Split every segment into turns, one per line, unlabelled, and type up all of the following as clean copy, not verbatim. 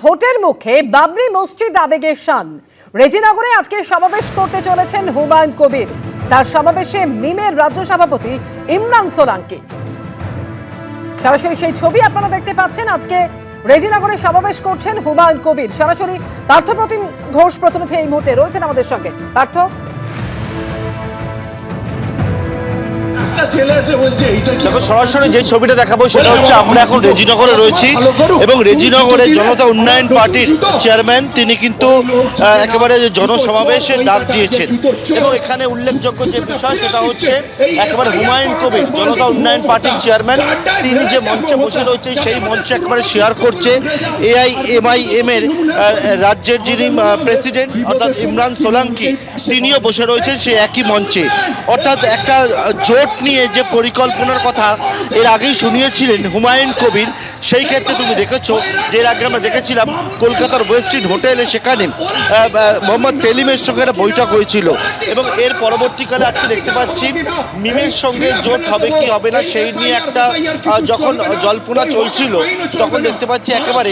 ভোটের মুখে বাবরি মসজিদ আবেগের শান। রেজিনগরে আজকে সমাবেশ করতে চলেছেন হুমায়ুন কবির। তার সমাবেশে মিমের রাজ্য সভাপতি ইমরান সোলাঙ্কি। সরাসরি সেই ছবি আপনারা দেখতে পাচ্ছেন। আজকে রেজিনগরে সমাবেশ করছেন হুমায়ুন কবির। সরাসরি পার্থপ্রতিম ঘোষ প্রতিনিধি এই মুহূর্তে রয়েছেন আমাদের সঙ্গে। পার্থ,
দেখো সরাসরি যে ছবিটা দেখাবো সেটা হচ্ছে আমরা এখন রেজিনগরে রয়েছি এবং রেজিনগরের জনতা উন্নয়ন পার্টির চেয়ারম্যান তিনি কিন্তু একেবারে জনসমাবেশের ডাক দিয়েছেন এবং এখানে উল্লেখযোগ্য যে বিষয় সেটা হচ্ছে একেবারে হুমায়ুন কবির জনতা উন্নয়ন পার্টির চেয়ারম্যান তিনি যে মঞ্চে বসে রয়েছে সেই মঞ্চে একেবারে শেয়ার করছে AIMIM এর রাজ্যের যিনি প্রেসিডেন্ট অর্থাৎ ইমরান সোলাঙ্কি তিনিও বসে রয়েছেন সেই একই মঞ্চে। অর্থাৎ একটা জোট নিয়ে যে পরিকল্পনার কথা এর আগেই শুনিয়েছিলেন হুমায়ুন কবির, সেই ক্ষেত্রে তুমি দেখেছো যে এর আগে আমরা দেখেছিলাম কলকাতার ওয়েস্টিন হোটেলে সেখানে মোহাম্মদ সেলিমের সঙ্গে একটা বৈঠক হয়েছিল এবং এর পরবর্তীকালে আজকে দেখতে পাচ্ছি মিমের সঙ্গে জোট হবে কি হবে না সেই নিয়ে একটা যখন জল্পনা চলছিল তখন দেখতে পাচ্ছি একেবারে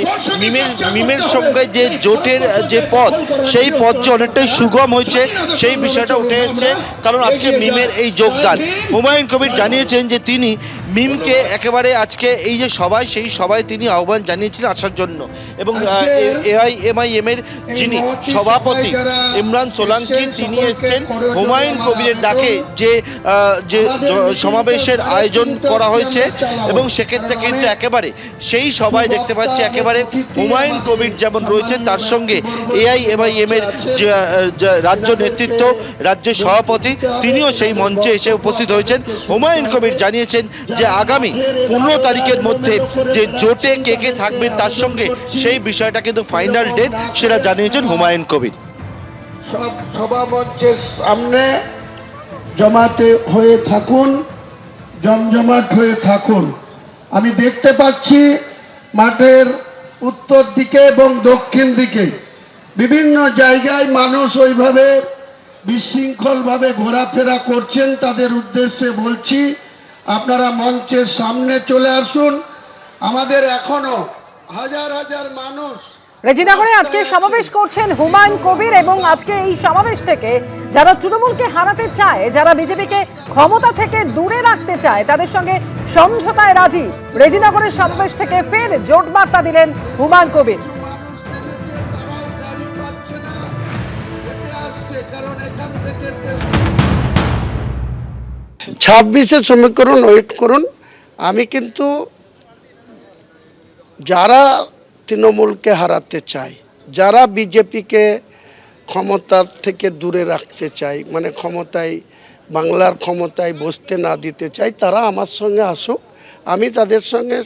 মিমের সঙ্গে যে জোটের যে পথ সেই পথ যে অনেকটাই সুগম হয়েছে সেই বিষয়টা উঠে এসেছে। কারণ আজকে মিমের এই যোগদান হুমায়ুন কবির জানিয়েছেন যে তিনি মিমকে একেবারে আজকে এই যে সভায় সেই সভায় তিনি আহ্বান জানিয়েছিলেন আসার জন্য এবং AIMIM এর যিনি সভাপতি ইমরান সোলাঙ্কি তিনি এসেছেন হুমায়ুন কবিরের ডাকে যে সমাবেশের আয়োজন করা হয়েছে এবং সেক্ষেত্রে কিন্তু একেবারে সেই সভায় দেখতে পাচ্ছি একেবারে হুমায়ুন কবির যেমন রয়েছেন তার সঙ্গে AIMIM এর রাজ্য নেতৃত্ব রাজ্যের সভাপতি তিনিও সেই মঞ্চে এসে উপস্থিত হয়েছেন। হুমায়ুন কবির জানিয়েছেন যে আগামী 15 তারিখের মধ্যে যে জোটে কে কে থাকবেন তার সঙ্গে সেই বিষয়টা কিন্তু ফাইনাল ডেট সেটা জানিয়েছেন হুমায়ুন কবির।
সব সভা মঞ্চের সামনে জমাতে হয়ে থাকুন, জমজমাট হয়ে থাকুন। আমি দেখতে পাচ্ছি মাঠের উত্তর দিকে এবং দক্ষিণ দিকে বিভিন্ন জায়গায় মানুষ ওইভাবে বিশৃঙ্খলভাবে ঘোরাফেরা করছেন। তাদের উদ্দেশ্যে বলছি আপনারা মঞ্চের সামনে চলে আসুন। আমাদের এখনো হাজার হাজার মানুষ
রেজিনগরে আজকে সমাবেশ করছেন হুমায়ুন কবির এবং আজকে এই সমাবেশ থেকে যারা তৃণমূলকে হারাতে চায়, যারা বিজেপিকে ক্ষমতা থেকে দূরে রাখতে চায় তাদের সঙ্গে সমঝোতায় রাজি। রেজিনগরের সমাবেশ থেকে ফের জোট বার্তা দিলেন হুমায়ুন কবির।
26 সমীকরণ ওয়েট করুন। আমি কিন্তু যারা তৃণমূলকে হারাতে চায়, যারা বিজেপিকে ক্ষমতার থেকে দূরে রাখতে চায়, মানে ক্ষমতায় বাংলার ক্ষমতায় বসতে না দিতে চায়, তারা আমার সঙ্গে আসুক। আমি তাদের সঙ্গে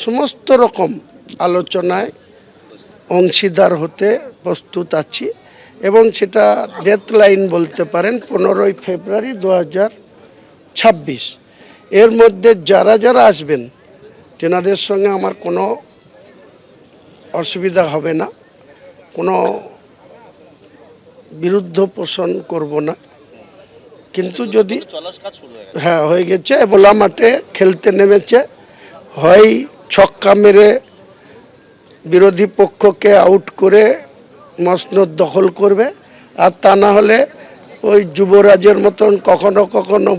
সমস্ত রকম আলোচনায় অংশীদার হতে প্রস্তুত আছি এবং সেটা ডেথ লাইন বলতে পারেন 15 ফেব্রুয়ারি 2026। এর মধ্যে যারা যারা আসবেন তেনাদের সঙ্গে আমার কোনো অসুবিধা হবে না, কোনো বিরুদ্ধ পোষণ করব না। কিন্তু যদি হ্যাঁ হয়ে গেছে, বোলা মাঠে খেলতে নেমেছে, হয় ছক্কা মেরে বিরোধী পক্ষকে আউট করে মসনদ দখল করবে, আর তা না হলে ওই যুবরাজের মতন কখনো কখনো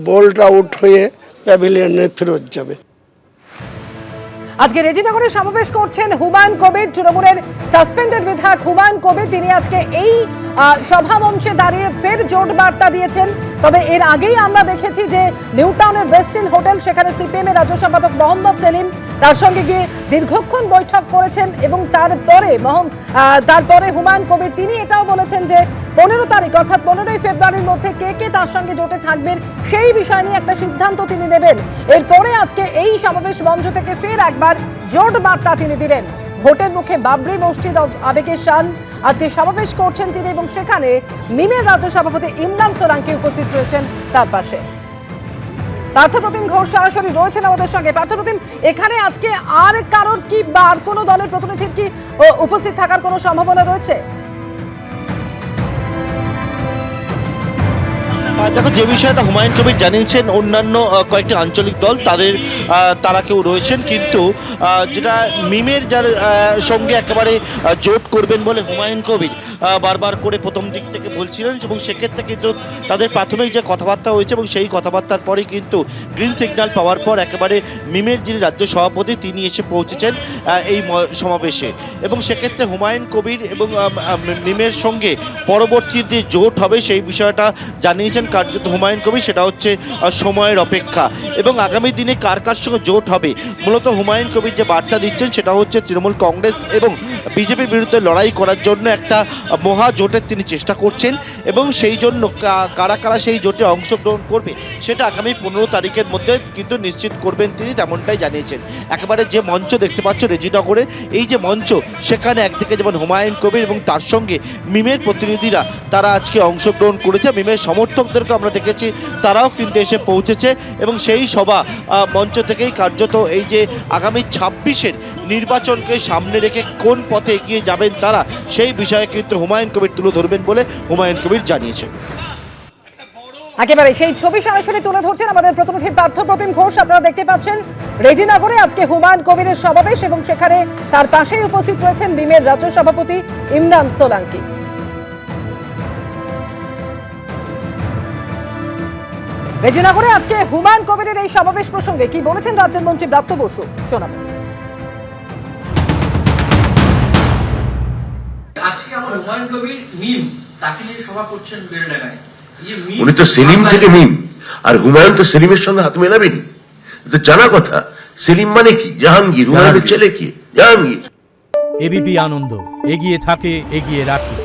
বোল্ড আউট হয়ে প্যাভিলিয়নে ফেরত যাবে।
আজকে রেজিনগরে সমাবেশ করছেন হুমায়ুন কবির। তৃণমূলের সাসপেন্ডেড বিধায়ক হুমায়ুন কবির তিনি আজকে এই সভা মঞ্চে দাঁড়িয়ে ফের জোট বার্তা দিয়েছেন। তবে এর আগেই আমরা দেখেছি যে নিউ টাউনের ওয়েস্টিন হোটেল সেখানে CPM এর রাজ্য সম্পাদক মোহাম্মদ সেলিম তার সঙ্গে গিয়ে দীর্ঘক্ষণ বৈঠক করেছেন এবং তারপরে হুমায়ুন কবির তিনি এটাও বলেছেন যে 15 তারিখ অর্থাৎ 15 ফেব্রুয়ারির মধ্যে কে কে তার সঙ্গে জোটে থাকবেন সেই বিষয় নিয়ে একটা সিদ্ধান্ত তিনি নেবেন। এরপরে আজকে এই সমাবেশ মঞ্চ থেকে ফের একবার জোট বার্তা তিনি দিলেন। ভোটের মুখে বাবরি মসজিদ আবেগের শান। আজকে সমাবেশ করছেন তিনি এবং সেখানে মিমের রাজ্য সভাপতি ইমরান সোলাঙ্কি উপস্থিত রয়েছেন তার পাশে। পার্থপ্রতিম ঘোষ সরাসরি রয়েছেন আমাদের সঙ্গে। পার্থপ্রতিম, এখানে আজকে আর কারোর কি বা আর কোনো দলের প্রতিনিধির কি উপস্থিত থাকার কোনো সম্ভাবনা রয়েছে?
দেখো যে বিষয়টা হুমায়ুন কবির জানিয়েছেন, অন্যান্য কয়েকটি আঞ্চলিক দল তারা কেউ রয়েছেন, কিন্তু যেটা মিমের যার সঙ্গে একেবারে জোট করবেন বলে হুমায়ুন কবির বারবার করে প্রথম দিক থেকে বলছিলেন, এবং সেক্ষেত্রে কিন্তু তাদের প্রাথমিক যে কথাবার্তা হয়েছে এবং সেই কথাবার্তার পরেই কিন্তু গ্রিন সিগন্যাল পাওয়ার পর একেবারে মিমের যিনি রাজ্য সভাপতি তিনি এসে পৌঁছেছেন এই সমাবেশে, এবং সেক্ষেত্রে হুমায়ুন কবির এবং মিমের সঙ্গে পরবর্তী যে জোট হবে সেই বিষয়টা জানিয়েছেন কার্যত হুমায়ুন কবির, সেটা হচ্ছে সময়ের অপেক্ষা, এবং আগামী দিনে কার কার সঙ্গে জোট হবে মূলত হুমায়ুন কবির যে বার্তা দিচ্ছেন সেটা হচ্ছে তৃণমূল কংগ্রেস এবং বিজেপির বিরুদ্ধে লড়াই করার জন্য একটা মহা জোটের তিনি চেষ্টা করছেন, এবং সেই জন্য কারা কারা সেই জোটে অংশগ্রহণ করবে সেটা আগামী 15 তারিখের মধ্যে কিন্তু নিশ্চিত করবেন তিনি, তেমনটাই জানিয়েছেন। একেবারে যে মঞ্চ দেখতে পাচ্ছ রেজিনগরে, এই যে মঞ্চ, সেখানে একদিকে যেমন হুমায়ুন কবির এবং তার সঙ্গে মিমের প্রতিনিধিরা তারা আজকে অংশগ্রহণ করেছে, মিমের সমর্থকদেরকে আমরা দেখেছি তারাও কিন্তু এসে পৌঁছেছে, এবং সেই সভা মঞ্চ থেকেই কার্যত এই যে আগামী 26-এর নির্বাচনকে সামনে রেখে কোন পথে এগিয়ে যাবেন তারা সেই বিষয়ে কিন্তু হুমায়ুন কবির তুলে ধরবেন বলে হুমায়ুন কবির জানিয়েছেন।
একেবারে সেই ছবি সরাসরি তুলে ধরছেন আমাদের প্রতিনিধি পার্থ প্রতিম ঘোষ। আপনারা দেখতে পাচ্ছেন রেজিনগরে আজকে হুমায়ুন কবিরের সমাবেশ, এবং সেখানে তার পাশেই উপস্থিত রয়েছেন বিমের রাজ্য সভাপতি ইমরান সোলাঙ্কি। রেজিনগরে আজকে হুমায়ুন কবিরের এই সমাবেশ প্রসঙ্গে কি বলেছেন রাজ্যের মন্ত্রী ব্রাত্য বসু, শোনাবেন।
আজকে আমার হুমায়ুন কবির মিম তাকে নিয়ে সভা করছেন বেলডাঙ্গায়।
উনি তো সেলিম থেকে মিম, আর হুমায়ুন তো সেলিমের সঙ্গে হাত মেলাবেন, তো জানা কথা। সেলিম মানে কি? জাহাঙ্গীর। হুমায়ুনের ছেলে কি? জাহাঙ্গীর।
এবিপি আনন্দ, এগিয়ে থাকে, এগিয়ে রাখে।